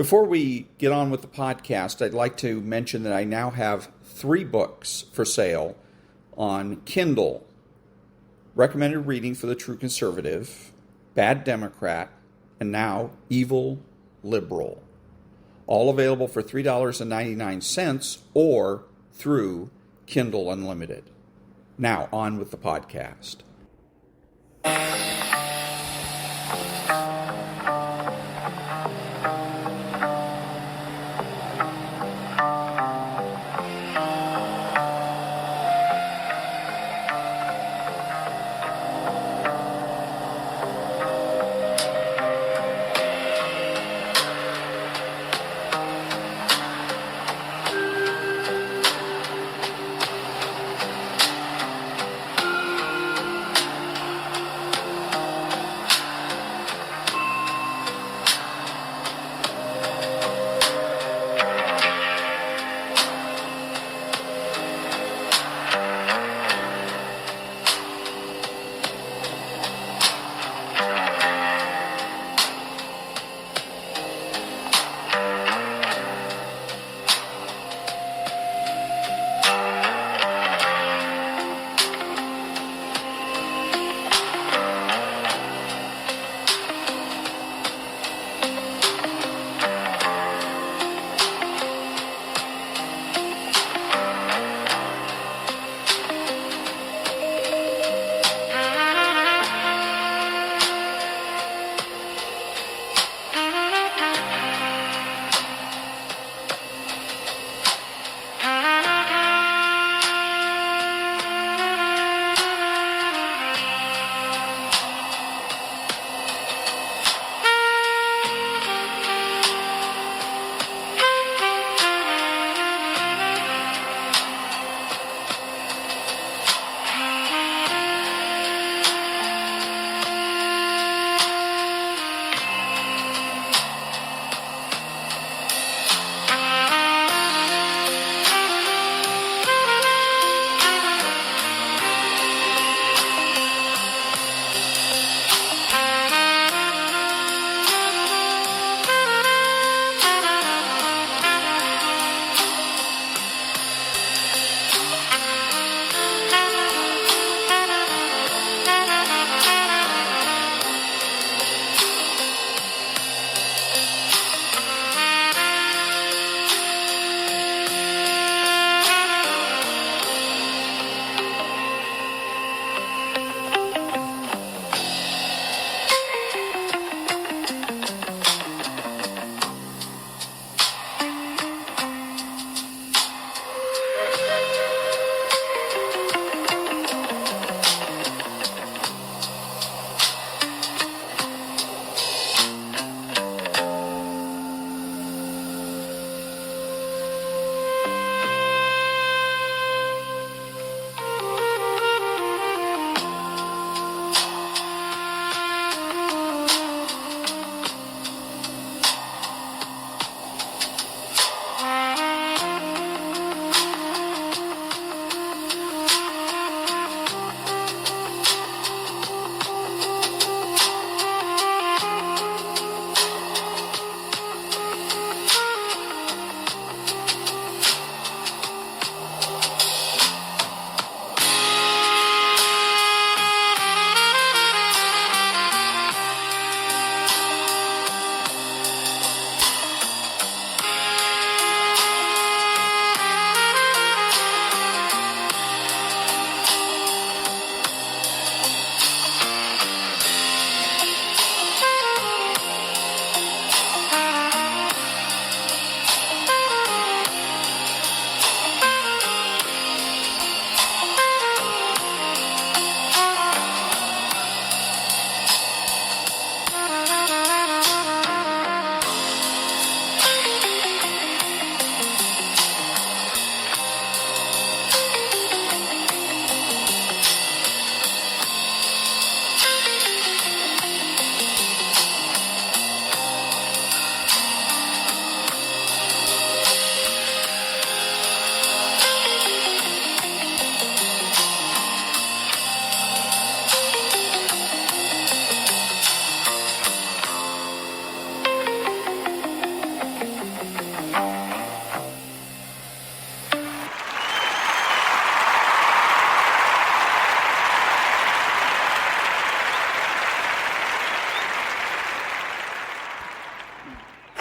Before we get on with the podcast, I'd like to mention that I now have 3 books for sale on Kindle. Recommended Reading for the True Conservative, Bad Democrat, and now Evil Liberal. All available for $3.99 or through Kindle Unlimited. Now, on with the podcast.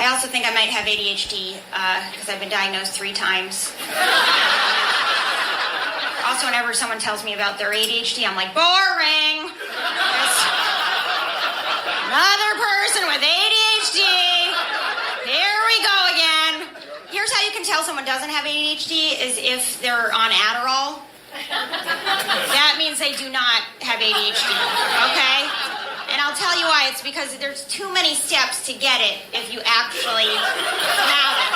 also think I might have ADHD because I've been diagnosed 3 times. Also, whenever someone tells me about their ADHD, I'm like, boring. Just another person with ADHD. Here we go again. Here's how you can tell someone doesn't have ADHD is if they're on Adderall. That means they do not have ADHD, okay? And I'll tell you why. It's because there's too many steps to get it if you actually have it.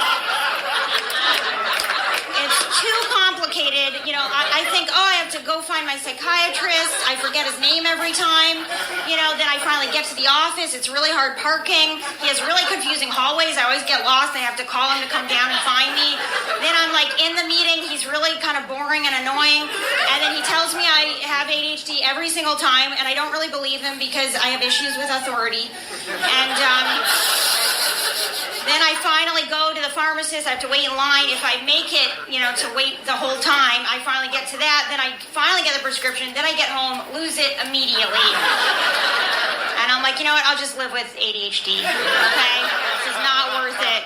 It's too complicated. You know, I think, I have to go find my psychiatrist. I forget his name every time. You know, then I finally get to the office. It's really hard parking. He has really confusing hallways. I always get lost. I have to call him to come down and find me. Then I'm like in the meeting. He's really kind of boring and annoying. And then he tells me I have ADHD every single time. And I don't really believe him because I have issues with authority. And then I finally go to the pharmacist. I have to wait in line. If I make it, to wait the whole time, I finally get to that. Then I finally get the prescription. Then I get home, lose it immediately. And I'm like, you know what? I'll just live with ADHD, okay? This is not worth it.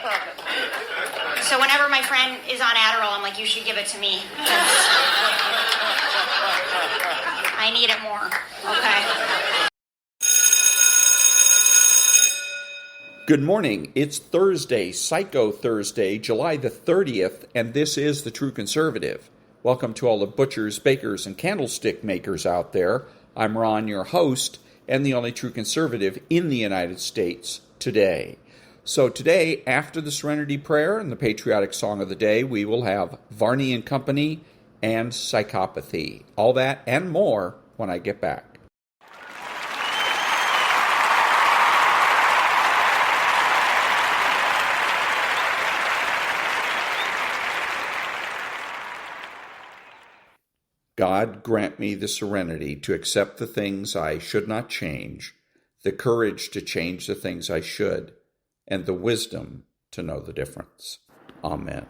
So whenever my friend is on Adderall, I'm like, you should give it to me. I need it more, okay? Good morning. It's Thursday, Psycho Thursday, July the 30th, and this is The True Conservative. Welcome to all the butchers, bakers, and candlestick makers out there. I'm Ron, your host, and the only true conservative in the United States today. So today, after the Serenity Prayer and the patriotic song of the day, we will have Varney and Company and Psychopathy. All that and more when I get back. God grant me the serenity to accept the things I should not change, the courage to change the things I should, and the wisdom to know the difference. Amen.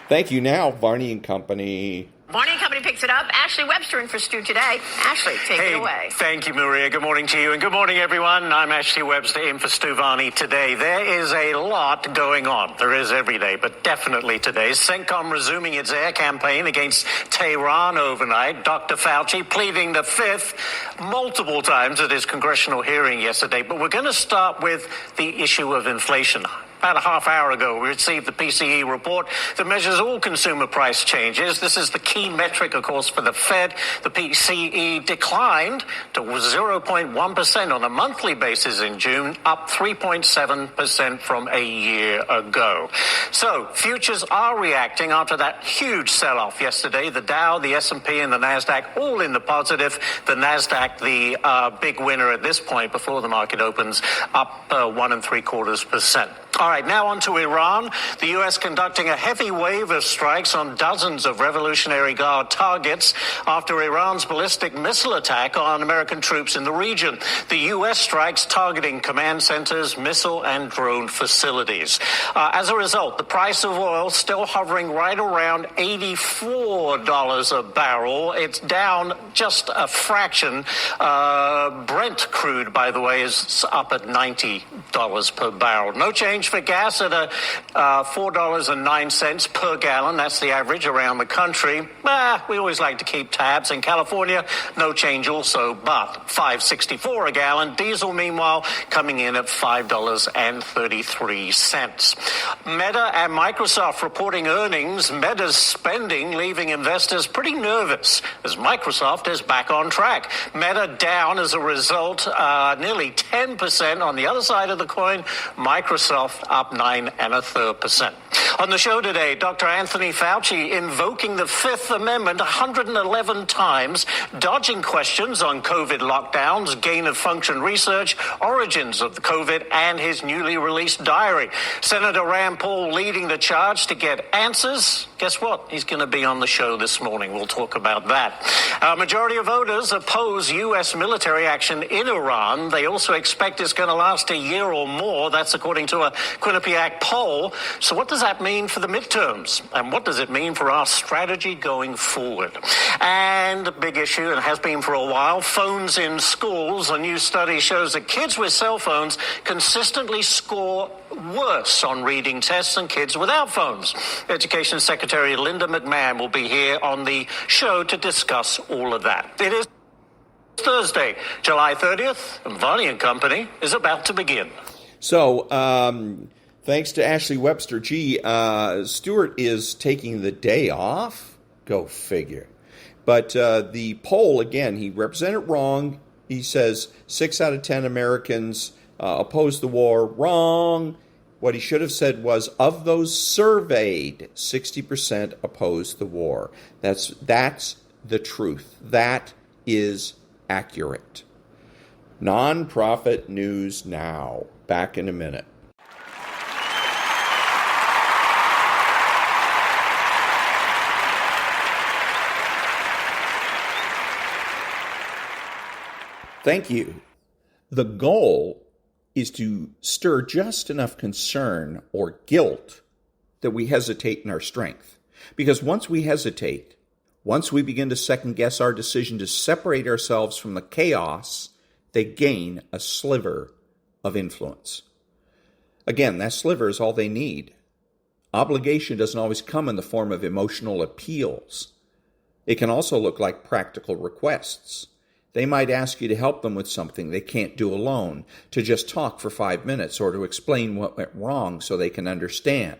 Thank you. Now, Varney and Company. Varney and Company picks it up. Ashley Webster in for Stu today. Ashley, take it away. Thank you, Maria. Good morning to you, and good morning, everyone. I'm Ashley Webster in for Stu Varney today. There is a lot going on. There is every day, but definitely today. CENTCOM resuming its air campaign against Tehran overnight. Dr. Fauci pleading the fifth multiple times at his congressional hearing yesterday. But we're going to start with the issue of inflation. About a half hour ago, we received the PCE report that measures all consumer price changes. This is the key metric, of course, for the Fed. The PCE declined to 0.1% on a monthly basis in June, up 3.7% from a year ago. So futures are reacting after that huge sell-off yesterday. The Dow, the S&P, and the NASDAQ all in the positive. The NASDAQ, the big winner at this point before the market opens, up 1.75%. All right, now on to Iran. The U.S. conducting a heavy wave of strikes on dozens of Revolutionary Guard targets after Iran's ballistic missile attack on American troops in the region. The U.S. strikes targeting command centers, missile and drone facilities. As a result, the price of oil still hovering right around $84 a barrel. It's down just a fraction. Brent crude, by the way, is up at $90 per barrel. No change for gas at $4.09 per gallon. That's the average around the country. We always like to keep tabs. In California, no change also, but $5.64 a gallon. Diesel, meanwhile, coming in at $5.33. Meta and Microsoft reporting earnings. Meta's spending leaving investors pretty nervous as Microsoft is back on track. Meta down as a result, nearly 10%. On the other side of the coin, Microsoft up 9.33%. On the show today, Dr. Anthony Fauci invoking the Fifth Amendment 111 times, dodging questions on COVID lockdowns, gain-of-function research, origins of the COVID, and his newly released diary. Senator Rand Paul leading the charge to get answers. Guess what? He's going to be on the show this morning. We'll talk about that. A majority of voters oppose U.S. military action in Iran. They also expect it's going to last a year or more. That's according to a Quinnipiac poll. So what does that mean for the midterms? And what does it mean for our strategy going forward? And a big issue, and has been for a while, phones in schools. A new study shows that kids with cell phones consistently score worse on reading tests than kids without phones. Education Secretary Linda McMahon will be here on the show to discuss all of that. It is Thursday, July 30th, and Varney and Company is about to begin. So, thanks to Ashley Webster. Stuart is taking the day off. Go figure. But the poll, again, he represented wrong. He says 6 out of 10 Americans oppose the war. Wrong. What he should have said was, of those surveyed, 60% oppose the war. That's the truth. That is accurate. Nonprofit News Now. Back in a minute. Thank you. The goal is to stir just enough concern or guilt that we hesitate in our strength. Because once we hesitate, once we begin to second guess our decision to separate ourselves from the chaos, they gain a sliver of influence. Again, that sliver is all they need. Obligation doesn't always come in the form of emotional appeals. It can also look like practical requests. They might ask you to help them with something they can't do alone, to just talk for 5 minutes, or to explain what went wrong so they can understand.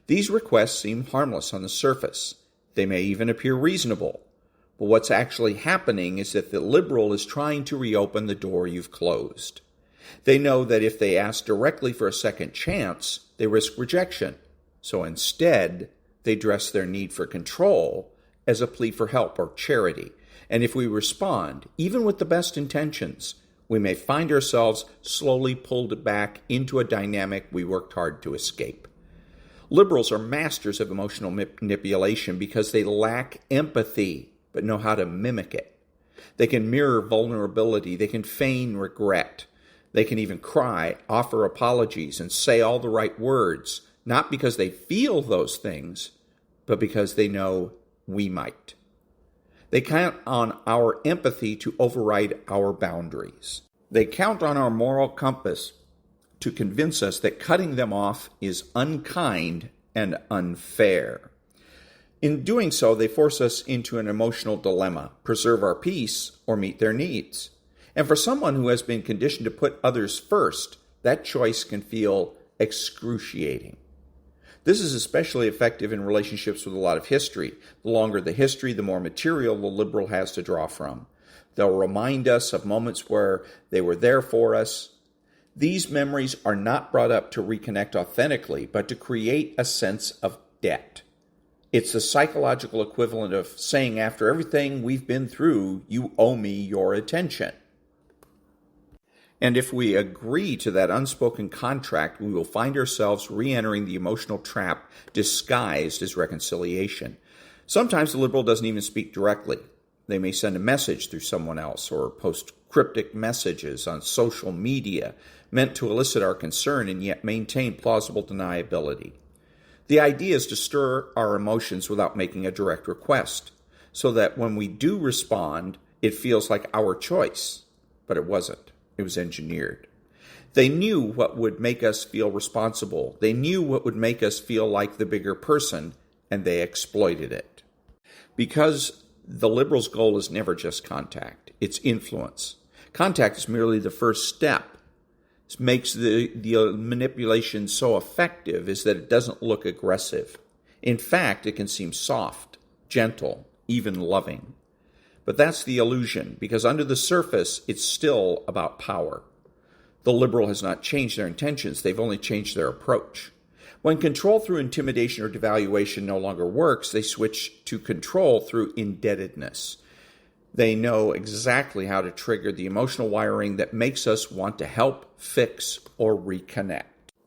These requests seem harmless on the surface. They may even appear reasonable. But what's actually happening is that the liberal is trying to reopen the door you've closed. They know that if they ask directly for a second chance, they risk rejection. So instead, they dress their need for control as a plea for help or charity. And if we respond, even with the best intentions, we may find ourselves slowly pulled back into a dynamic we worked hard to escape. Liberals are masters of emotional manipulation because they lack empathy, but know how to mimic it. They can mirror vulnerability. They can feign regret. They can even cry, offer apologies, and say all the right words, not because they feel those things, but because they know we might. They count on our empathy to override our boundaries. They count on our moral compass to convince us that cutting them off is unkind and unfair. In doing so, they force us into an emotional dilemma: preserve our peace or meet their needs. And for someone who has been conditioned to put others first, that choice can feel excruciating. This is especially effective in relationships with a lot of history. The longer the history, the more material the liberal has to draw from. They'll remind us of moments where they were there for us. These memories are not brought up to reconnect authentically, but to create a sense of debt. It's the psychological equivalent of saying, after everything we've been through, you owe me your attention. And if we agree to that unspoken contract, we will find ourselves re-entering the emotional trap disguised as reconciliation. Sometimes the liberal doesn't even speak directly. They may send a message through someone else or post cryptic messages on social media meant to elicit our concern and yet maintain plausible deniability. The idea is to stir our emotions without making a direct request, so that when we do respond, it feels like our choice, but it wasn't. It was engineered. They knew what would make us feel responsible. They knew what would make us feel like the bigger person, and they exploited it. Because the liberal's goal is never just contact, it's influence. Contact is merely the first step. What makes the manipulation so effective is that it doesn't look aggressive. In fact, it can seem soft, gentle, even loving. But that's the illusion, because under the surface, it's still about power. The liberal has not changed their intentions, they've only changed their approach. When control through intimidation or devaluation no longer works, they switch to control through indebtedness. They know exactly how to trigger the emotional wiring that makes us want to help, fix, or reconnect.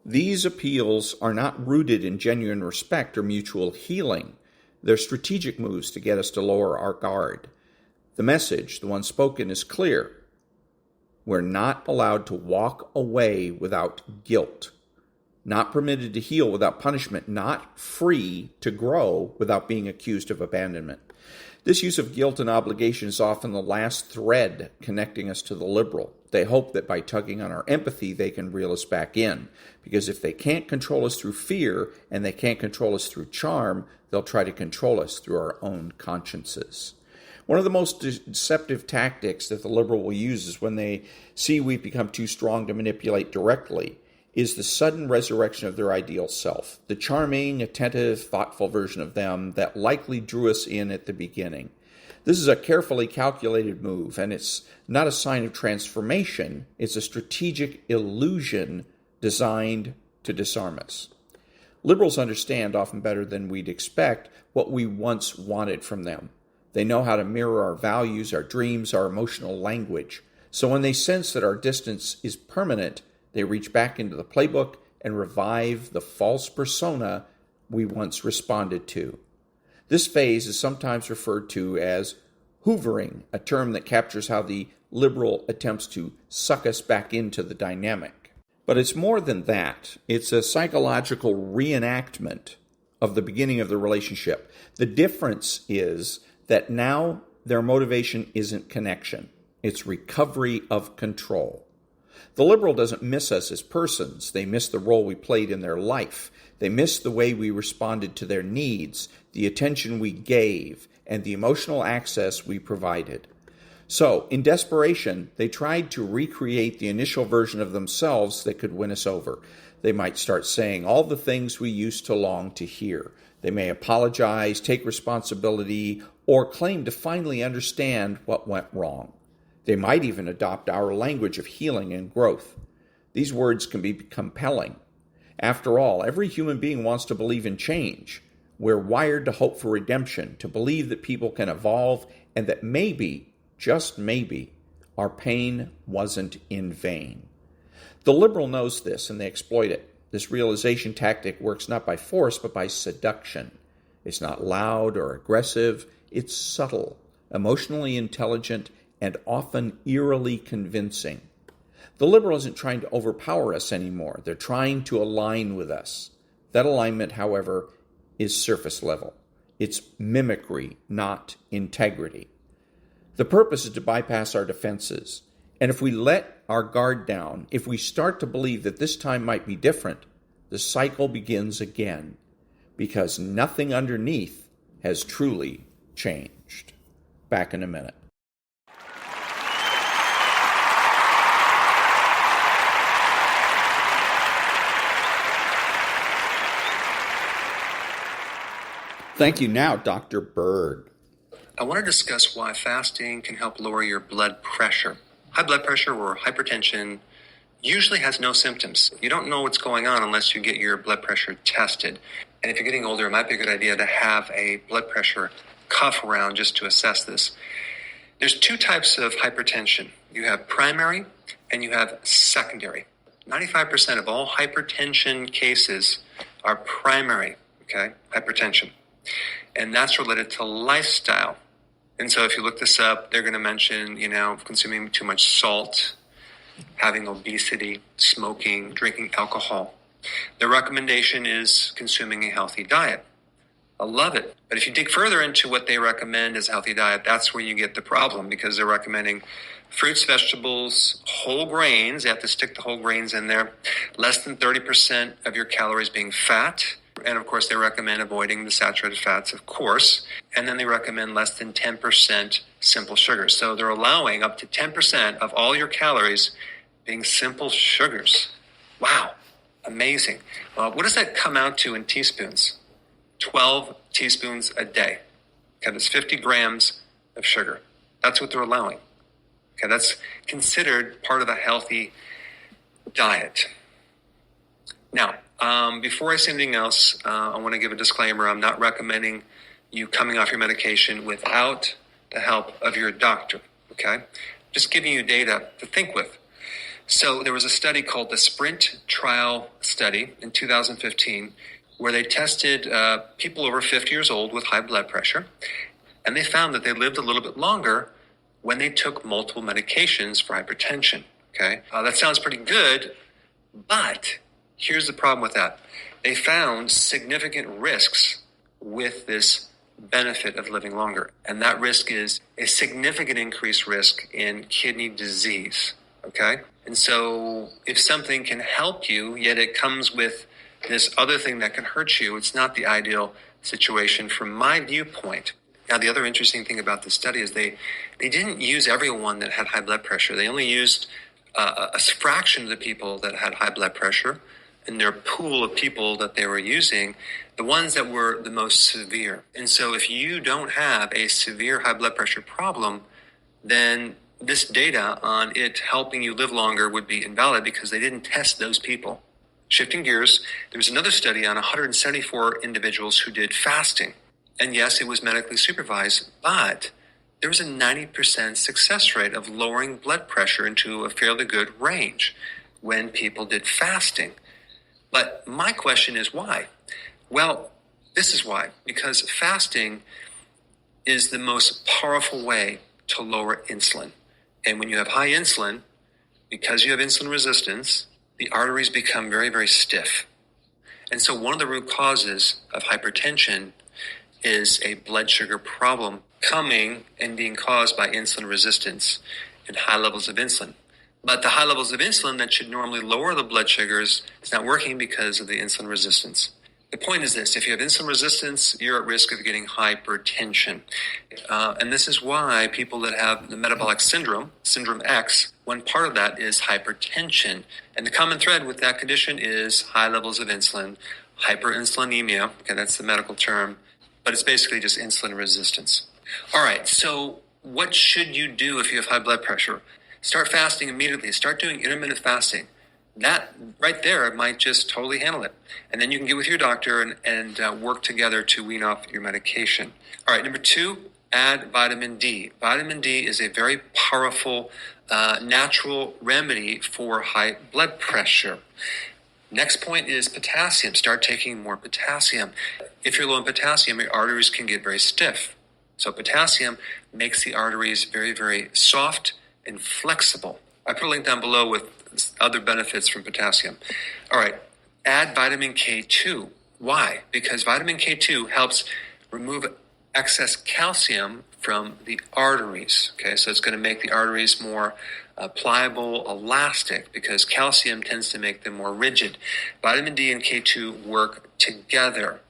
These appeals are not rooted in genuine respect or mutual healing. They're strategic moves to get us to lower our guard. The message, the one spoken, is clear. We're not allowed to walk away without guilt, not permitted to heal without punishment, not free to grow without being accused of abandonment. This use of guilt and obligation is often the last thread connecting us to the liberal. They hope that by tugging on our empathy, they can reel us back in. Because if they can't control us through fear and they can't control us through charm, they'll try to control us through our own consciences. One of the most deceptive tactics that the liberal will use is when they see we've become too strong to manipulate directly, is the sudden resurrection of their ideal self, the charming, attentive, thoughtful version of them that likely drew us in at the beginning. This is a carefully calculated move, and it's not a sign of transformation. It's a strategic illusion designed to disarm us. Liberals understand, often better than we'd expect, what we once wanted from them. They know how to mirror our values, our dreams, our emotional language. So when they sense that our distance is permanent, they reach back into the playbook and revive the false persona we once responded to. This phase is sometimes referred to as hoovering, a term that captures how the liberal attempts to suck us back into the dynamic. But it's more than that. It's a psychological reenactment of the beginning of the relationship. The difference is that now their motivation isn't connection. It's recovery of control. The liberal doesn't miss us as persons. They miss the role we played in their life. They miss the way we responded to their needs, the attention we gave, and the emotional access we provided. So, in desperation, they tried to recreate the initial version of themselves that could win us over. They might start saying all the things we used to long to hear. They may apologize, take responsibility, or claim to finally understand what went wrong. They might even adopt our language of healing and growth. These words can be compelling. After all, every human being wants to believe in change. We're wired to hope for redemption, to believe that people can evolve, and that maybe, just maybe, our pain wasn't in vain. The liberal knows this, and they exploit it. This realization tactic works not by force, but by seduction. It's not loud or aggressive. It's subtle, emotionally intelligent, and often eerily convincing. The liberal isn't trying to overpower us anymore. They're trying to align with us. That alignment, however, is surface level. It's mimicry, not integrity. The purpose is to bypass our defenses. And if we let our guard down, if we start to believe that this time might be different, the cycle begins again, because nothing underneath has truly changed. Back in a minute. Thank you now, Dr. Berg. I want to discuss why fasting can help lower your blood pressure. High blood pressure or hypertension usually has no symptoms. You don't know what's going on unless you get your blood pressure tested. And if you're getting older, it might be a good idea to have a blood pressure cuff around just to assess this. There's two types of hypertension. You have primary and you have secondary. 95% of all hypertension cases are primary, hypertension. And that's related to lifestyle. And so if you look this up, they're going to mention, consuming too much salt, having obesity, smoking, drinking alcohol. The recommendation is consuming a healthy diet. I love it. But if you dig further into what they recommend as a healthy diet, that's where you get the problem, because they're recommending fruits, vegetables, whole grains. You have to stick the whole grains in there. Less than 30% of your calories being fat. And of course, they recommend avoiding the saturated fats, of course. And then they recommend less than 10% simple sugars. So they're allowing up to 10% of all your calories being simple sugars. Wow, amazing. What does that come out to in teaspoons? 12 teaspoons a day. Okay, that's 50 grams of sugar. That's what they're allowing. Okay, that's considered part of a healthy diet. Now, before I say anything else, I want to give a disclaimer. I'm not recommending you coming off your medication without the help of your doctor, okay? Just giving you data to think with. So there was a study called the Sprint Trial Study in 2015 where they tested people over 50 years old with high blood pressure, and they found that they lived a little bit longer when they took multiple medications for hypertension, okay? That sounds pretty good, but here's the problem with that. They found significant risks with this benefit of living longer. And that risk is a significant increased risk in kidney disease. Okay? And so if something can help you, yet it comes with this other thing that can hurt you, it's not the ideal situation from my viewpoint. Now, the other interesting thing about this study is they didn't use everyone that had high blood pressure. They only used a fraction of the people that had high blood pressure in their pool of people that they were using, the ones that were the most severe. And so if you don't have a severe high blood pressure problem, then this data on it helping you live longer would be invalid because they didn't test those people. Shifting gears, there was another study on 174 individuals who did fasting. And yes, it was medically supervised, but there was a 90% success rate of lowering blood pressure into a fairly good range when people did fasting. But my question is why? Well, this is why. Because fasting is the most powerful way to lower insulin. And when you have high insulin, because you have insulin resistance, the arteries become very, very stiff. And so one of the root causes of hypertension is a blood sugar problem coming and being caused by insulin resistance and high levels of insulin. But the high levels of insulin that should normally lower the blood sugars is not working because of the insulin resistance. The point is this: if you have insulin resistance, you're at risk of getting hypertension. And this is why people that have the metabolic syndrome, syndrome X, one part of that is hypertension. And the common thread with that condition is high levels of insulin, hyperinsulinemia. Okay, that's the medical term. But it's basically just insulin resistance. All right, so what should you do if you have high blood pressure? Start fasting immediately. Start doing intermittent fasting. That right there might just totally handle it. And then you can get with your doctor and work together to wean off your medication. All right, number 2, add vitamin D. Vitamin D is a very powerful natural remedy for high blood pressure. Next point is potassium. Start taking more potassium. If you're low in potassium, your arteries can get very stiff. So potassium makes the arteries very, very soft and flexible. I put a link down below with other benefits from potassium. All right, add vitamin K2. Why? Because vitamin K2 helps remove excess calcium from the arteries. Okay, so it's going to make the arteries more pliable, elastic, because calcium tends to make them more rigid. Vitamin D and K2 work together.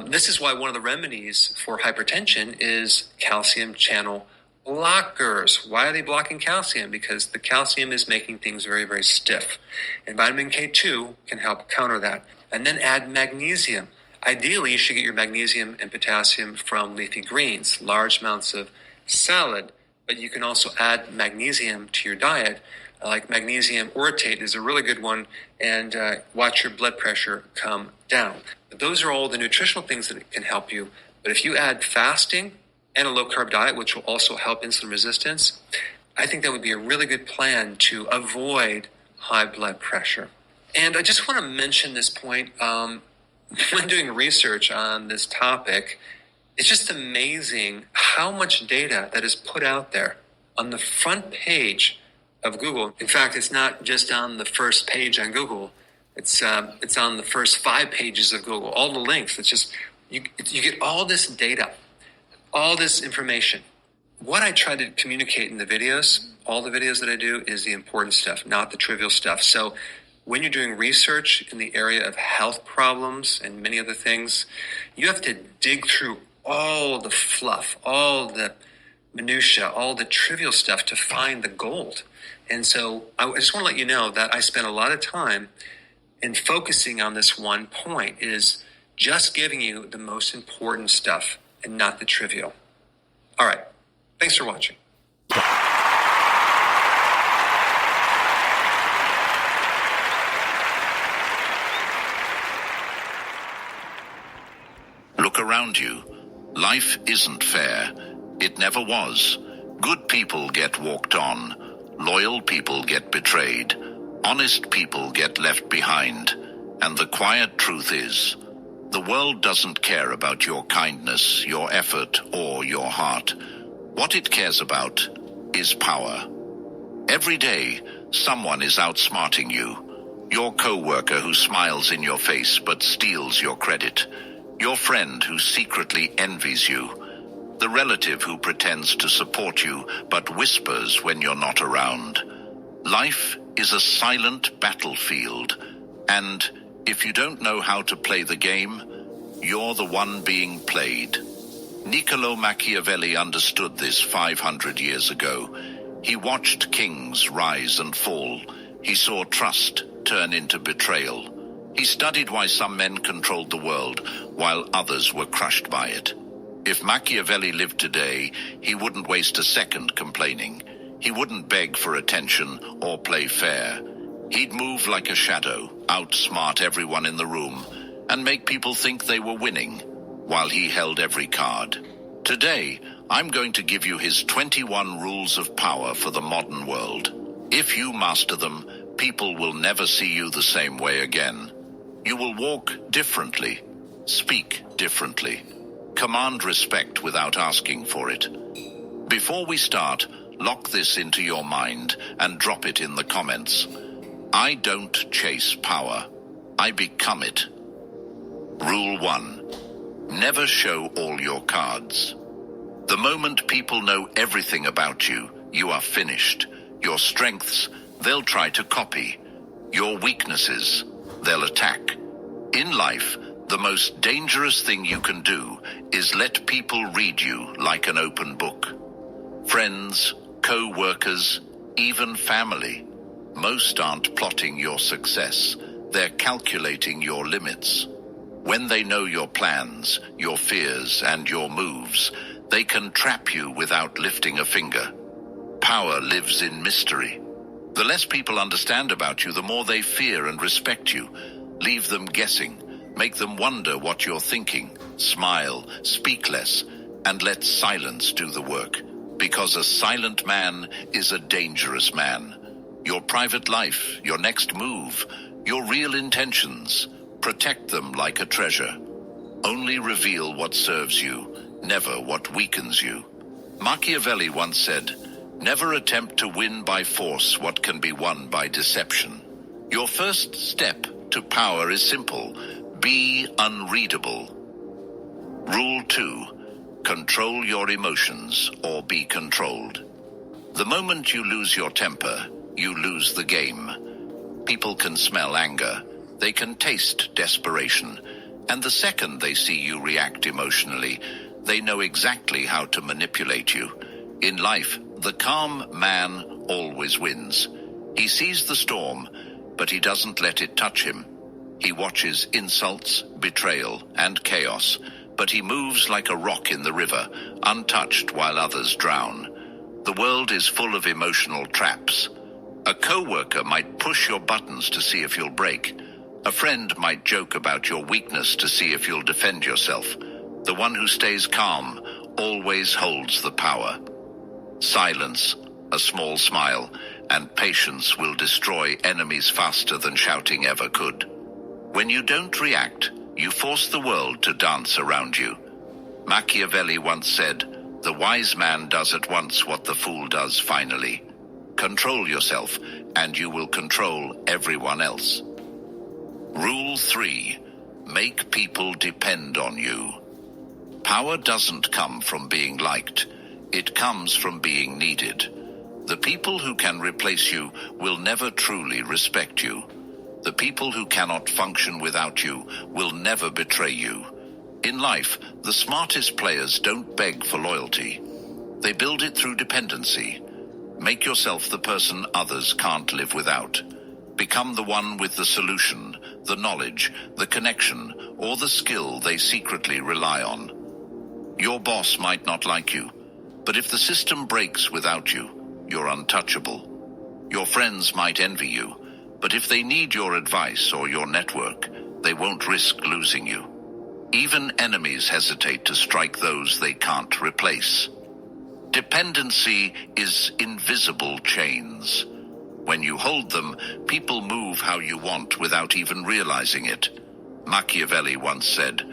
This is why one of the remedies for hypertension is calcium channel blockers. Why are they blocking calcium? Because the calcium is making things very, very stiff. And vitamin K2 can help counter that. And then add magnesium. Ideally, you should get your magnesium and potassium from leafy greens, large amounts of salad, but you can also add magnesium to your diet. Like magnesium orotate is a really good one, and watch your blood pressure come down. But those are all the nutritional things that can help you. But if you add fasting and a low-carb diet, which will also help insulin resistance, I think that would be a really good plan to avoid high blood pressure. And I just want to mention this point. When doing research on this topic, it's just amazing how much data that is put out there on the front page of Google. In fact, it's not just on the first page on Google. It's on the first 5 pages of Google. All the links. It's just you get all this data, all this information. What I try to communicate in the videos, all the videos that I do, is the important stuff, not the trivial stuff. So when you're doing research in the area of health problems and many other things, you have to dig through all the fluff, all the minutia, all the trivial stuff to find the gold. And so I just want to let you know that I spent a lot of time in focusing on this one point, is just giving you the most important stuff and not the trivial. All right. Thanks for watching. Look around you. Life isn't fair. It never was. Good people get walked on. Loyal people get betrayed. Honest people get left behind. And the quiet truth is, the world doesn't care about your kindness, your effort, or your heart. What it cares about is power. Every day, someone is outsmarting you. Your co-worker who smiles in your face but steals your credit. Your friend who secretly envies you. The relative who pretends to support you but whispers when you're not around. Life is a silent battlefield, and if you don't know how to play the game, you're the one being played. Niccolo Machiavelli understood this 500 years ago. He watched kings rise and fall. He saw trust turn into betrayal. He studied why some men controlled the world while others were crushed by it. If Machiavelli lived today, he wouldn't waste a second complaining. He wouldn't beg for attention or play fair. He'd move like a shadow, outsmart everyone in the room, and make people think they were winning, while he held every card. Today, I'm going to give you his 21 rules of power for the modern world. If you master them, people will never see you the same way again. You will walk differently, speak differently, command respect without asking for it. Before we start, lock this into your mind and drop it in the comments. I don't chase power. I become it. Rule 1. Never show all your cards. The moment people know everything about you, you are finished. Your strengths, they'll try to copy. Your weaknesses, they'll attack. In life, the most dangerous thing you can do is let people read you like an open book. Friends, co-workers, even family. Most aren't plotting your success. They're calculating your limits. When they know your plans, your fears, and your moves, they can trap you without lifting a finger. Power lives in mystery. The less people understand about you, the more they fear and respect you. Leave them guessing. Make them wonder what you're thinking. Smile, speak less, and let silence do the work. Because a silent man is a dangerous man. Your private life, your next move, your real intentions, protect them like a treasure. Only reveal what serves you, never what weakens you. Machiavelli once said, "Never attempt to win by force what can be won by deception." Your first step to power is simple. Be unreadable. Rule 2. Control your emotions or be controlled. The moment you lose your temper, you lose the game. People can smell anger. They can taste desperation. And the second they see you react emotionally, they know exactly how to manipulate you. In life, the calm man always wins. He sees the storm, but he doesn't let it touch him. He watches insults, betrayal, and chaos, but he moves like a rock in the river, untouched while others drown. The world is full of emotional traps. A co-worker might push your buttons to see if you'll break. A friend might joke about your weakness to see if you'll defend yourself. The one who stays calm always holds the power. Silence, a small smile, and patience will destroy enemies faster than shouting ever could. When you don't react, you force the world to dance around you. Machiavelli once said, "The wise man does at once what the fool does finally." Control yourself, and you will control everyone else. Rule 3. Make people depend on you. Power doesn't come from being liked. It comes from being needed. The people who can replace you will never truly respect you. The people who cannot function without you will never betray you. In life, the smartest players don't beg for loyalty. They build it through dependency. Make yourself the person others can't live without. Become the one with the solution, the knowledge, the connection, or the skill they secretly rely on. Your boss might not like you, but if the system breaks without you, you're untouchable. Your friends might envy you, but if they need your advice or your network, they won't risk losing you. Even enemies hesitate to strike those they can't replace. Dependency is invisible chains. When you hold them, people move how you want without even realizing it. Machiavelli once said,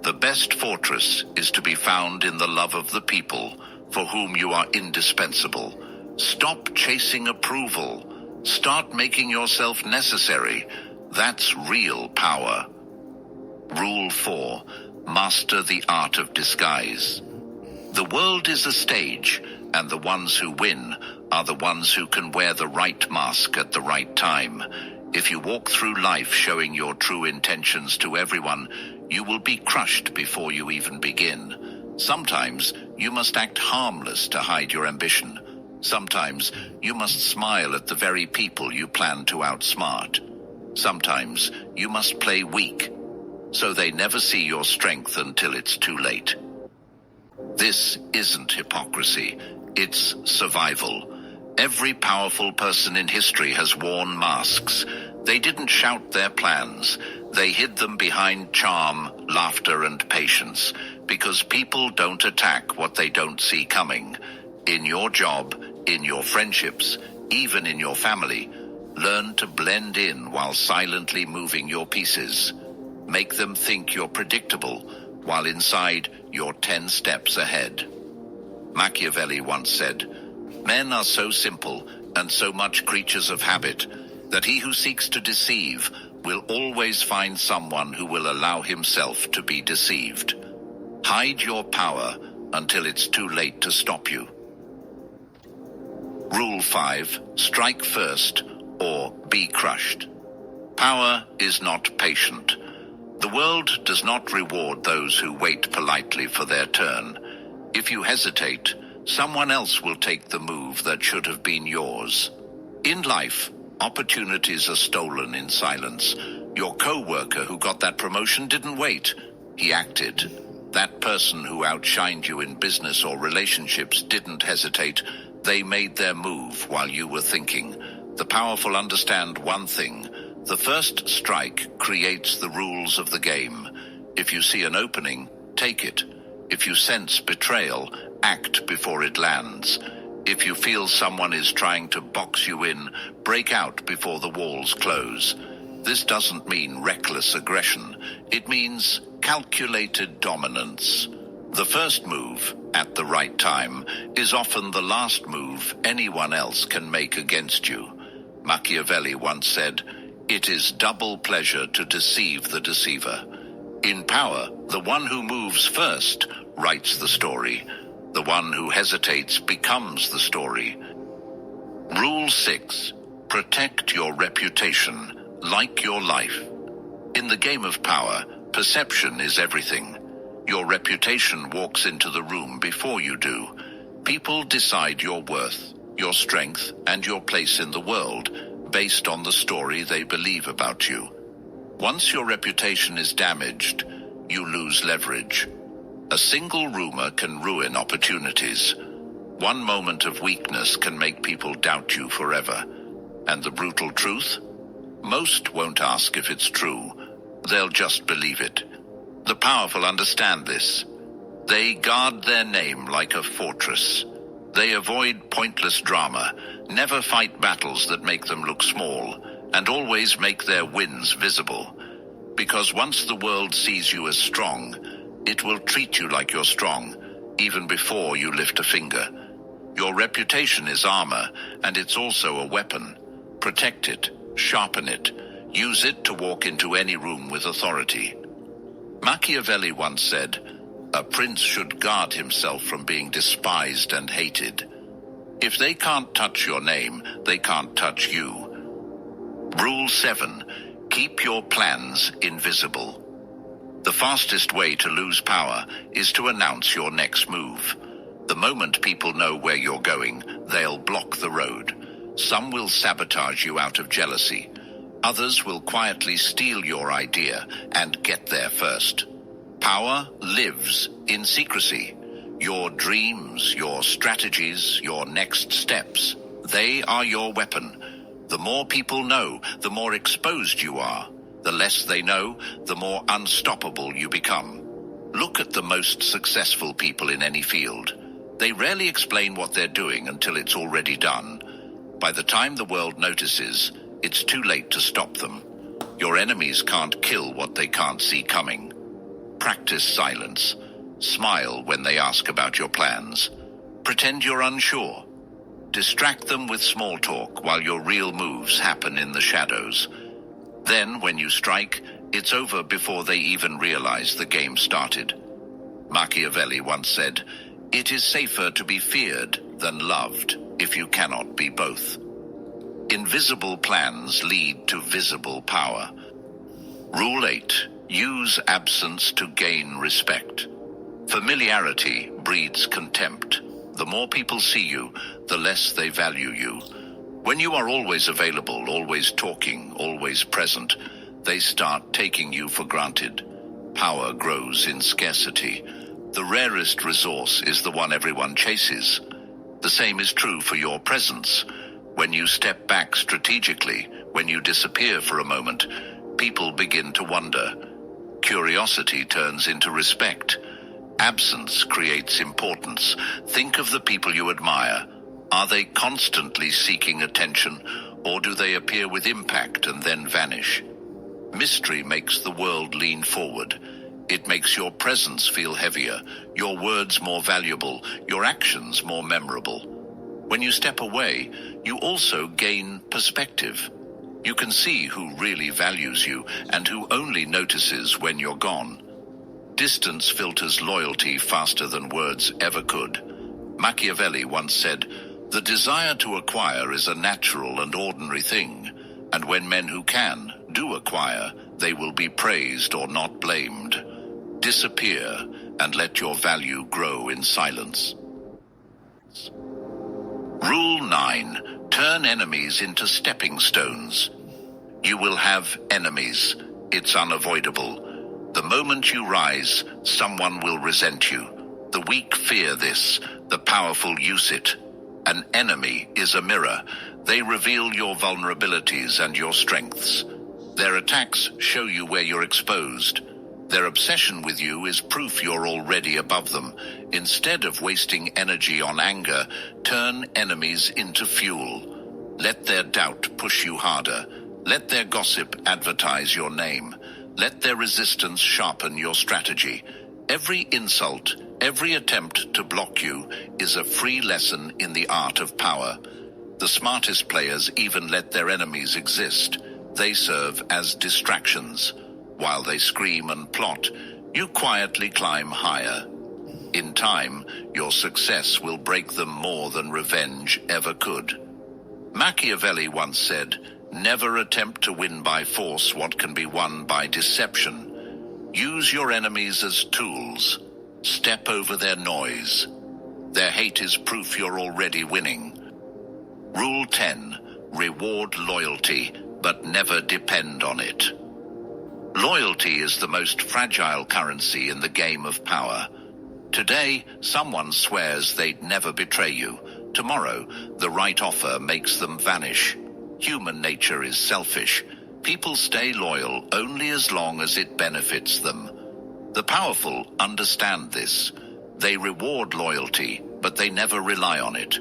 "The best fortress is to be found in the love of the people for whom you are indispensable." Stop chasing approval. Start making yourself necessary. That's real power. Rule 4. Master the art of disguise. The world is a stage, and the ones who win are the ones who can wear the right mask at the right time. If you walk through life showing your true intentions to everyone, you will be crushed before you even begin. Sometimes you must act harmless to hide your ambition. Sometimes you must smile at the very people you plan to outsmart. Sometimes you must play weak, so they never see your strength until it's too late. This isn't hypocrisy, it's survival. Every powerful person in history has worn masks. They didn't shout their plans. They hid them behind charm, laughter, and patience, because people don't attack what they don't see coming. In your job, in your friendships, even in your family, learn to blend in while silently moving your pieces. Make them think you're predictable, while inside you're 10 steps ahead. Machiavelli once said, "Men are so simple and so much creatures of habit that he who seeks to deceive will always find someone who will allow himself to be deceived." Hide your power until it's too late to stop you. Rule 5. Strike first or be crushed. Power is not patient. The world does not reward those who wait politely for their turn. If you hesitate, someone else will take the move that should have been yours. In life, opportunities are stolen in silence. Your co-worker who got that promotion didn't wait. He acted. That person who outshined you in business or relationships didn't hesitate. They made their move while you were thinking. The powerful understand one thing. The first strike creates the rules of the game. If you see an opening, take it. If you sense betrayal, act before it lands. If you feel someone is trying to box you in, break out before the walls close. This doesn't mean reckless aggression. It means calculated dominance. The first move, at the right time, is often the last move anyone else can make against you. Machiavelli once said, "It is double pleasure to deceive the deceiver." In power, the one who moves first writes the story. The one who hesitates becomes the story. Rule 6. Protect your reputation like your life. In the game of power, perception is everything. Your reputation walks into the room before you do. People decide your worth, your strength, and your place in the world based on the story they believe about you. Once your reputation is damaged, you lose leverage. A single rumor can ruin opportunities. One moment of weakness can make people doubt you forever. And the brutal truth? Most won't ask if it's true. They'll just believe it. The powerful understand this. They guard their name like a fortress. They avoid pointless drama, never fight battles that make them look small, and always make their wins visible. Because once the world sees you as strong, it will treat you like you're strong, even before you lift a finger. Your reputation is armor, and it's also a weapon. Protect it, sharpen it, use it to walk into any room with authority. Machiavelli once said, "A prince should guard himself from being despised and hated." If they can't touch your name, they can't touch you. Rule 7. Keep your plans invisible. The fastest way to lose power is to announce your next move. The moment people know where you're going, they'll block the road. Some will sabotage you out of jealousy. Others will quietly steal your idea and get there first. Power lives in secrecy. Your dreams, your strategies, your next steps, they are your weapon. The more people know, the more exposed you are. The less they know, the more unstoppable you become. Look at the most successful people in any field. They rarely explain what they're doing until it's already done. By the time the world notices, it's too late to stop them. Your enemies can't kill what they can't see coming. Practice silence. Smile when they ask about your plans. Pretend you're unsure. Distract them with small talk while your real moves happen in the shadows. Then, when you strike, it's over before they even realize the game started. Machiavelli once said, "It is safer to be feared than loved if you cannot be both." Invisible plans lead to visible power. Rule 8. Use absence to gain respect. Familiarity breeds contempt. The more people see you, the less they value you. When you are always available, always talking, always present, they start taking you for granted. Power grows in scarcity. The rarest resource is the one everyone chases. The same is true for your presence. When you step back strategically, when you disappear for a moment, people begin to wonder. Curiosity turns into respect. Absence creates importance. Think of the people you admire. Are they constantly seeking attention, or do they appear with impact and then vanish? Mystery makes the world lean forward. It makes your presence feel heavier, your words more valuable, your actions more memorable. When you step away, you also gain perspective. You can see who really values you and who only notices when you're gone. Distance filters loyalty faster than words ever could. Machiavelli once said, "The desire to acquire is a natural and ordinary thing, and when men who can do acquire, they will be praised or not blamed. Disappear and let your value grow in silence." Rule 9. Turn enemies into stepping stones. You will have enemies. It's unavoidable. The moment you rise, someone will resent you. The weak fear this, the powerful use it. An enemy is a mirror. They reveal your vulnerabilities and your strengths. Their attacks show you where you're exposed. Their obsession with you is proof you're already above them. Instead of wasting energy on anger, turn enemies into fuel. Let their doubt push you harder. Let their gossip advertise your name. Let their resistance sharpen your strategy. Every insult, every attempt to block you is a free lesson in the art of power. The smartest players even let their enemies exist. They serve as distractions. While they scream and plot, you quietly climb higher. In time, your success will break them more than revenge ever could. Machiavelli once said, "Never attempt to win by force what can be won by deception. Use your enemies as tools. Step over their noise. Their hate is proof you're already winning." Rule 10. Reward loyalty, but never depend on it. Loyalty is the most fragile currency in the game of power. Today, someone swears they'd never betray you. Tomorrow, the right offer makes them vanish. Human nature is selfish. People stay loyal only as long as it benefits them. The powerful understand this. They reward loyalty, but they never rely on it.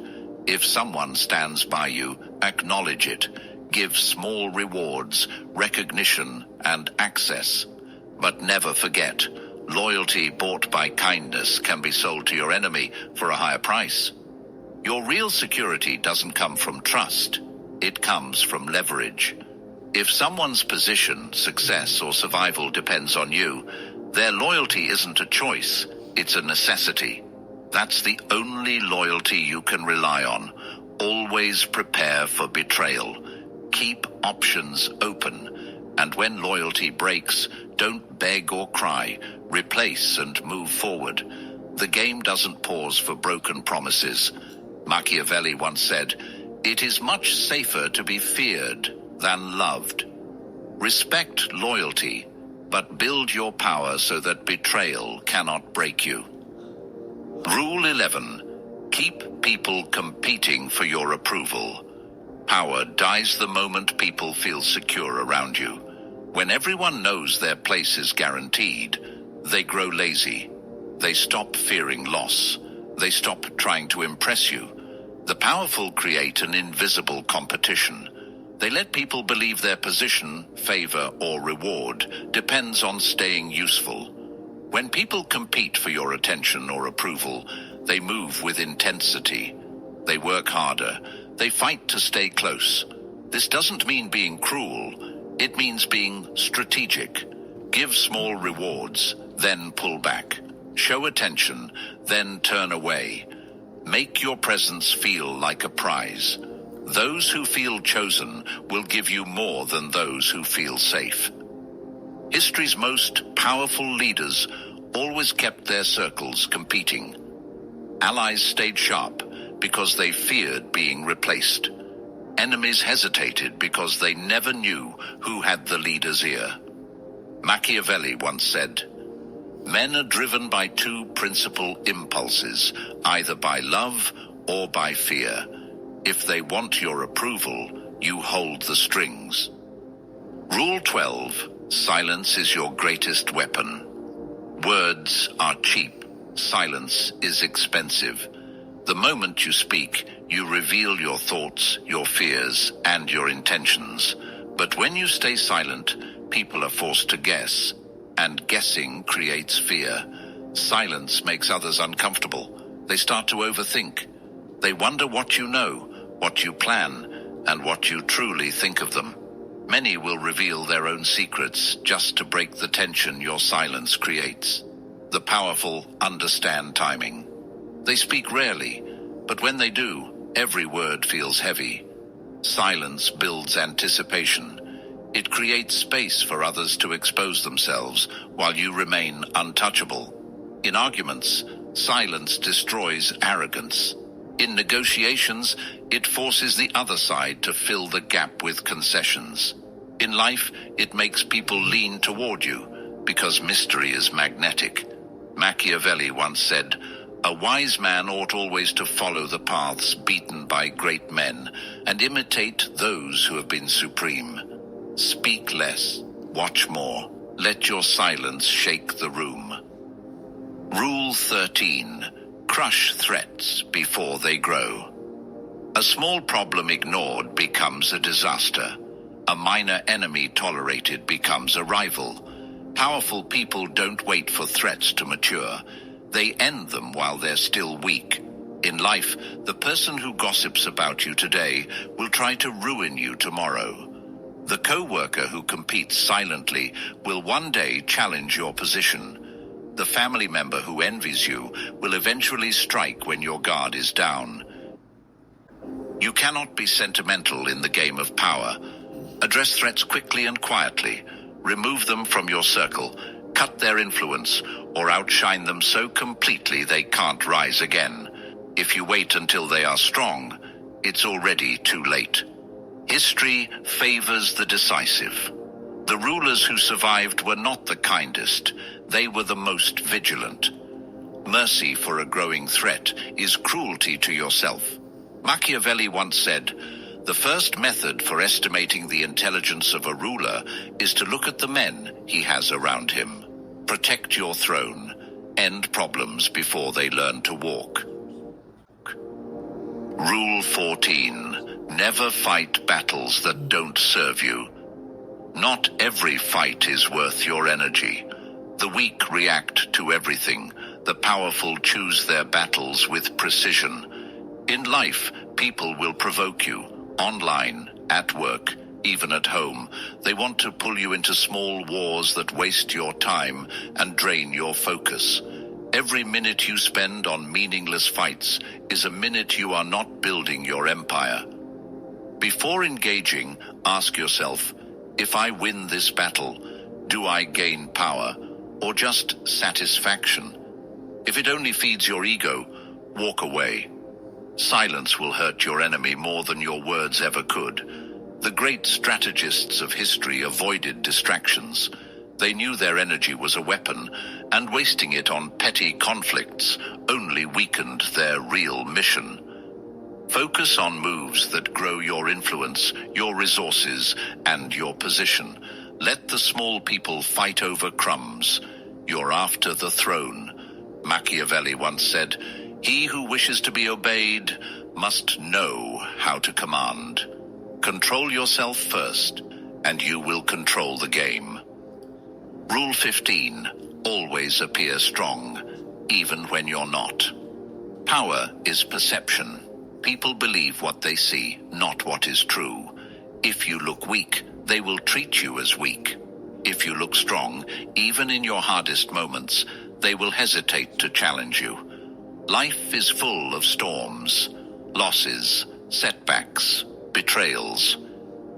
If someone stands by you, acknowledge it. Give small rewards, recognition, and access. But never forget, loyalty bought by kindness can be sold to your enemy for a higher price. Your real security doesn't come from trust. It comes from leverage. If someone's position, success, or survival depends on you, their loyalty isn't a choice, it's a necessity. That's the only loyalty you can rely on. Always prepare for betrayal. Keep options open. And when loyalty breaks, don't beg or cry. Replace and move forward. The game doesn't pause for broken promises. Machiavelli once said, "It is much safer to be feared than loved." Respect loyalty, but build your power so that betrayal cannot break you. Rule 11. Keep people competing for your approval. Power dies the moment people feel secure around you. When everyone knows their place is guaranteed, they grow lazy. They stop fearing loss. They stop trying to impress you. The powerful create an invisible competition. They let people believe their position, favor, or reward depends on staying useful. When people compete for your attention or approval, they move with intensity. They work harder. They fight to stay close. This doesn't mean being cruel. It means being strategic. Give small rewards, then pull back. Show attention, then turn away. Make your presence feel like a prize. Those who feel chosen will give you more than those who feel safe. History's most powerful leaders always kept their circles competing. Allies stayed sharp because they feared being replaced. Enemies hesitated because they never knew who had the leader's ear. Machiavelli once said, "Men are driven by two principal impulses, either by love or by fear. If they want your approval, you hold the strings." Rule 12. Silence is your greatest weapon. Words are cheap. Silence is expensive. The moment you speak, you reveal your thoughts, your fears, and your intentions. But when you stay silent, people are forced to guess, and guessing creates fear. Silence makes others uncomfortable. They start to overthink. They wonder what you know, what you plan, and what you truly think of them. Many will reveal their own secrets just to break the tension your silence creates. The powerful understand timing. They speak rarely, but when they do, every word feels heavy. Silence builds anticipation. It creates space for others to expose themselves while you remain untouchable. In arguments, silence destroys arrogance. In negotiations, it forces the other side to fill the gap with concessions. In life, it makes people lean toward you because mystery is magnetic. Machiavelli once said, "A wise man ought always to follow the paths beaten by great men and imitate those who have been supreme. Speak less, watch more. Let your silence shake the room." Rule 13. Crush threats before they grow. A small problem ignored becomes a disaster. A minor enemy tolerated becomes a rival. Powerful people don't wait for threats to mature. They end them while they're still weak. In life, the person who gossips about you today will try to ruin you tomorrow. The co-worker who competes silently will one day challenge your position. The family member who envies you will eventually strike when your guard is down. You cannot be sentimental in the game of power. Address threats quickly and quietly. Remove them from your circle. Cut their influence, or outshine them so completely they can't rise again. If you wait until they are strong, it's already too late. History favors the decisive. The rulers who survived were not the kindest. They were the most vigilant. Mercy for a growing threat is cruelty to yourself. Machiavelli once said, "The first method for estimating the intelligence of a ruler is to look at the men he has around him. Protect your throne. End problems before they learn to walk." Rule 14. Never fight battles that don't serve you. Not every fight is worth your energy. The weak react to everything. The powerful choose their battles with precision. In life, people will provoke you. Online, at work, even at home. They want to pull you into small wars that waste your time and drain your focus. Every minute you spend on meaningless fights is a minute you are not building your empire. Before engaging, ask yourself, if I win this battle, do I gain power or just satisfaction? If it only feeds your ego, walk away. Silence will hurt your enemy more than your words ever could. The great strategists of history avoided distractions. They knew their energy was a weapon, and wasting it on petty conflicts only weakened their real mission. Focus on moves that grow your influence, your resources, and your position. Let the small people fight over crumbs. You're after the throne. Machiavelli once said, "He who wishes to be obeyed must know how to command." Control yourself first, and you will control the game. Rule 15. Always appear strong, even when you're not. Power is perception. People believe what they see, not what is true. If you look weak, they will treat you as weak. If you look strong, even in your hardest moments, they will hesitate to challenge you. Life is full of storms, losses, setbacks, betrayals.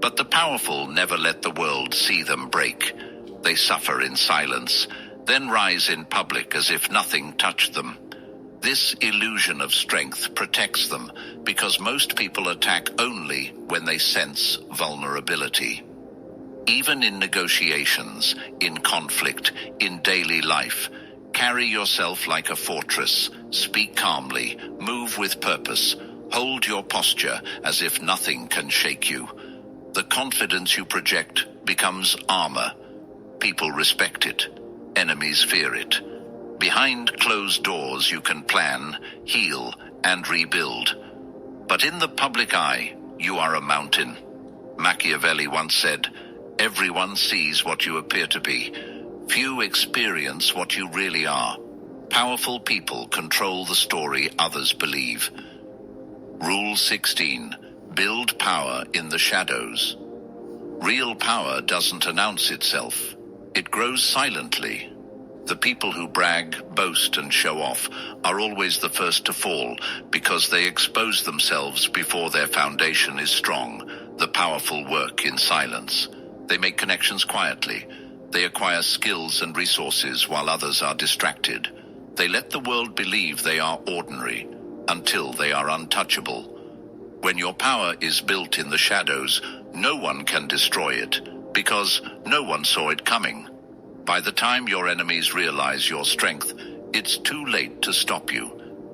But the powerful never let the world see them break. They suffer in silence, then rise in public as if nothing touched them. This illusion of strength protects them because most people attack only when they sense vulnerability. Even in negotiations, in conflict, in daily life, carry yourself like a fortress, speak calmly, move with purpose, hold your posture as if nothing can shake you. The confidence you project becomes armor. People respect it. Enemies fear it. Behind closed doors you can plan, heal, and rebuild. But in the public eye, you are a mountain. Machiavelli once said, "Everyone sees what you appear to be. Few experience what you really are." Powerful people control the story others believe. Rule 16. Build power in the shadows. Real power doesn't announce itself. It grows silently. The people who brag, boast, and show off are always the first to fall because they expose themselves before their foundation is strong. The powerful work in silence. They make connections quietly. They acquire skills and resources while others are distracted. They let the world believe they are ordinary until they are untouchable. When your power is built in the shadows, no one can destroy it because no one saw it coming. By the time your enemies realize your strength, it's too late to stop you.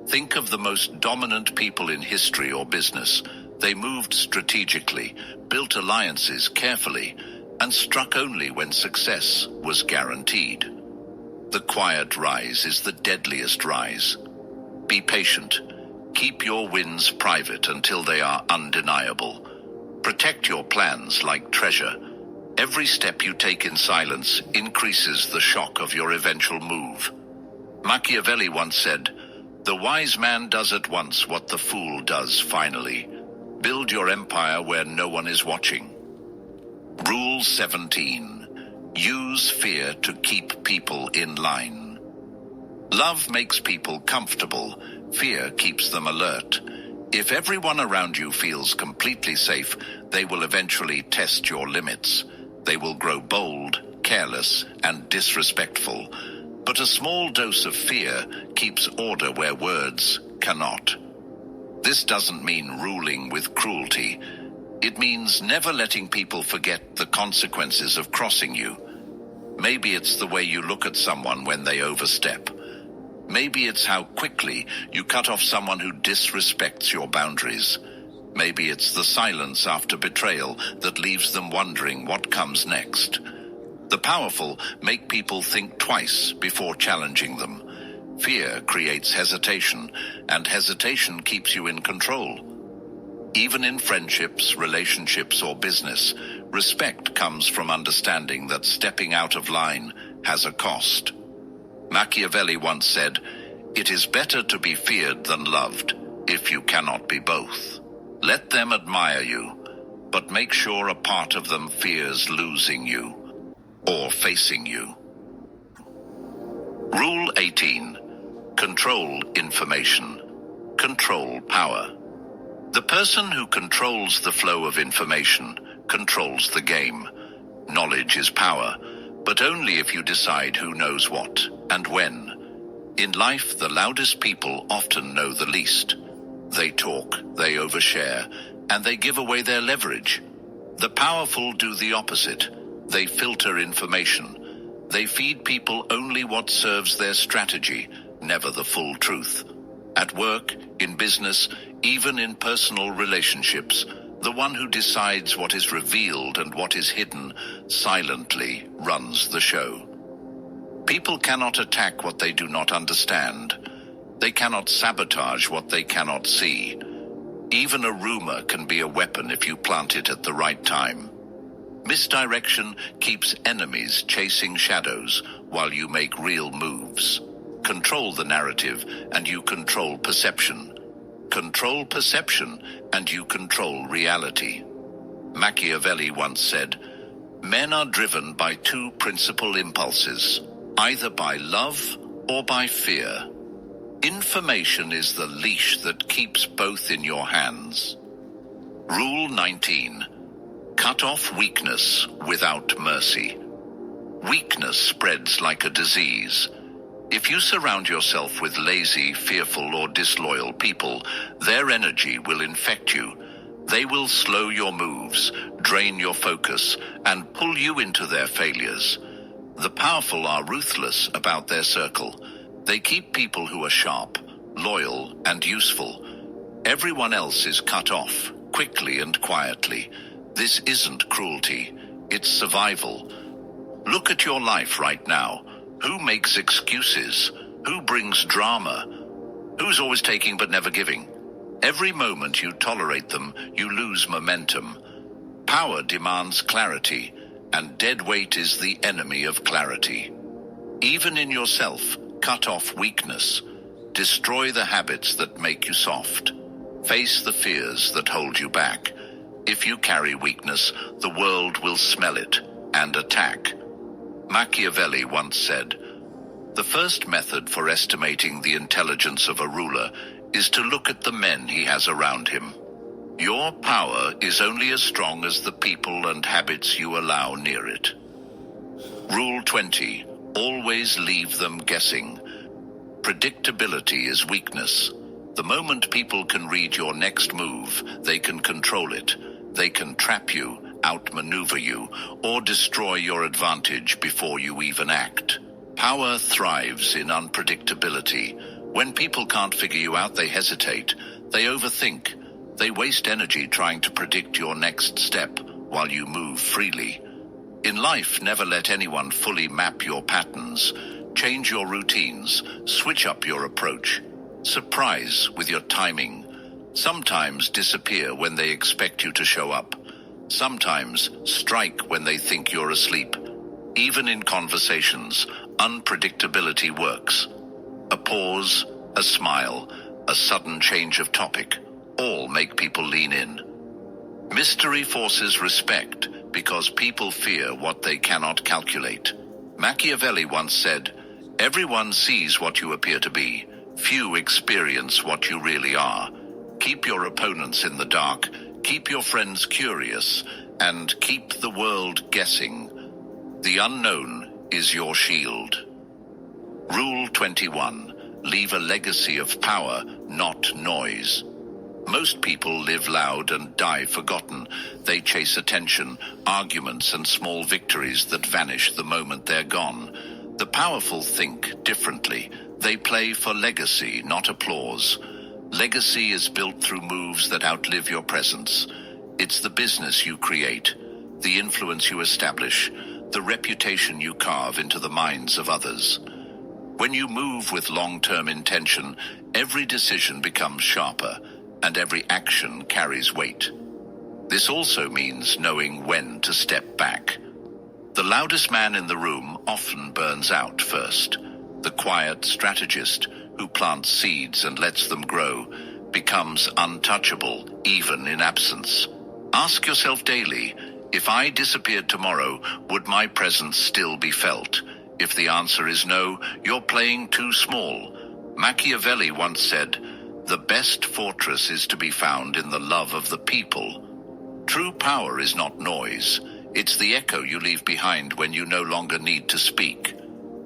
Think of the most dominant people in history or business. They moved strategically, built alliances carefully, and struck only when success was guaranteed. The quiet rise is the deadliest rise. Be patient. Keep your wins private until they are undeniable. Protect your plans like treasure. Every step you take in silence increases the shock of your eventual move. Machiavelli once said, "The wise man does at once what the fool does finally. Build your empire where no one is watching." Rule 17. Use fear to keep people in line. Love makes people comfortable. Fear keeps them alert. If everyone around you feels completely safe, they will eventually test your limits. They will grow bold, careless, and disrespectful. But a small dose of fear keeps order where words cannot. This doesn't mean ruling with cruelty. It means never letting people forget the consequences of crossing you. Maybe it's the way you look at someone when they overstep. Maybe it's how quickly you cut off someone who disrespects your boundaries. Maybe it's the silence after betrayal that leaves them wondering what comes next. The powerful make people think twice before challenging them. Fear creates hesitation, and hesitation keeps you in control. Even in friendships, relationships, or business, respect comes from understanding that stepping out of line has a cost. Machiavelli once said, "It is better to be feared than loved, if you cannot be both." Let them admire you, but make sure a part of them fears losing you or facing you. Rule 18. Control information. Control power. The person who controls the flow of information controls the game. Knowledge is power, but only if you decide who knows what and when. In life, the loudest people often know the least. They talk, they overshare, and they give away their leverage. The powerful do the opposite. They filter information. They feed people only what serves their strategy, never the full truth. At work, in business, even in personal relationships, the one who decides what is revealed and what is hidden silently runs the show. People cannot attack what they do not understand. They cannot sabotage what they cannot see. Even a rumor can be a weapon if you plant it at the right time. Misdirection keeps enemies chasing shadows while you make real moves. Control the narrative and you control perception. Control perception and you control reality. Machiavelli once said, "Men are driven by two principal impulses, either by love or by fear. Information is the leash that keeps both in your hands." Rule 19. Cut off weakness without mercy. Weakness spreads like a disease. If you surround yourself with lazy, fearful, or disloyal people, their energy will infect you. They will slow your moves, drain your focus, and pull you into their failures. The powerful are ruthless about their circle. They keep people who are sharp, loyal, and useful. Everyone else is cut off, quickly and quietly. This isn't cruelty, it's survival. Look at your life right now. Who makes excuses? Who brings drama? Who's always taking but never giving? Every moment you tolerate them, you lose momentum. Power demands clarity, and dead weight is the enemy of clarity. Even in yourself, cut off weakness. Destroy the habits that make you soft. Face the fears that hold you back. If you carry weakness, the world will smell it and attack. Machiavelli once said, "The first method for estimating the intelligence of a ruler is to look at the men he has around him. Your power is only as strong as the people and habits you allow near it." Rule 20. Always leave them guessing. Predictability is weakness. The moment people can read your next move, they can control it. They can trap you, outmaneuver you, or destroy your advantage before you even act. Power thrives in unpredictability. When people can't figure you out, they hesitate. They overthink. They waste energy trying to predict your next step while you move freely. In life, never let anyone fully map your patterns. Change your routines. Switch up your approach. Surprise with your timing. Sometimes disappear when they expect you to show up. Sometimes strike when they think you're asleep. Even in conversations, unpredictability works. A pause, a smile, a sudden change of topic, all make people lean in. Mystery forces respect because people fear what they cannot calculate. Machiavelli once said, "Everyone sees what you appear to be. Few experience what you really are. Keep your opponents in the dark, keep your friends curious, and keep the world guessing. The unknown is your shield." Rule 21. Leave a legacy of power, not noise. Most people live loud and die forgotten. They chase attention, arguments, and small victories that vanish the moment they're gone. The powerful think differently. They play for legacy, not applause. Legacy is built through moves that outlive your presence. It's the business you create, the influence you establish, the reputation you carve into the minds of others. When you move with long-term intention, every decision becomes sharper, and every action carries weight. This also means knowing when to step back. The loudest man in the room often burns out first. The quiet strategist who plants seeds and lets them grow becomes untouchable, even in absence. Ask yourself daily, if I disappeared tomorrow, would my presence still be felt? If the answer is no, you're playing too small. Machiavelli once said, "The best fortress is to be found in the love of the people." True power is not noise. It's the echo you leave behind when you no longer need to speak.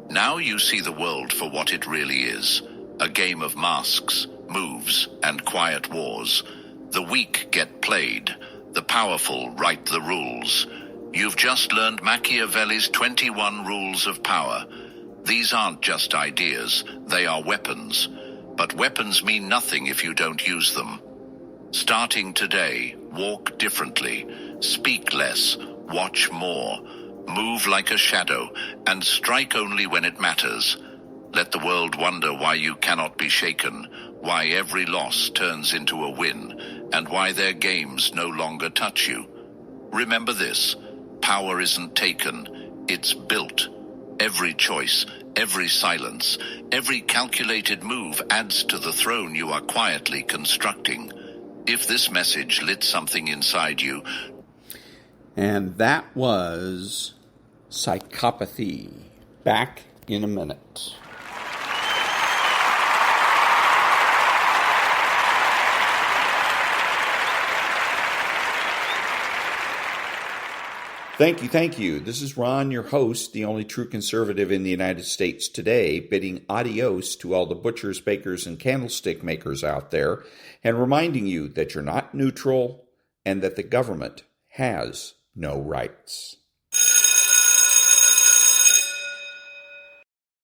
Now you see the world for what it really is, a game of masks, moves, and quiet wars. The weak get played. The powerful write the rules. You've just learned Machiavelli's 21 rules of power. These aren't just ideas, they are weapons. But weapons mean nothing if you don't use them. Starting today, walk differently, speak less, watch more, move like a shadow, and strike only when it matters. Let the world wonder why you cannot be shaken, why every loss turns into a win, and why their games no longer touch you. Remember this. Power isn't taken, it's built. Every choice, every silence, every calculated move adds to the throne you are quietly constructing. If this message lit something inside you. And that was Psychopathy. Back in a minute. Thank you. This is Ron, your host, the only true conservative in the United States today, bidding adios to all the butchers, bakers, and candlestick makers out there, and reminding you that you're not neutral and that the government has no rights.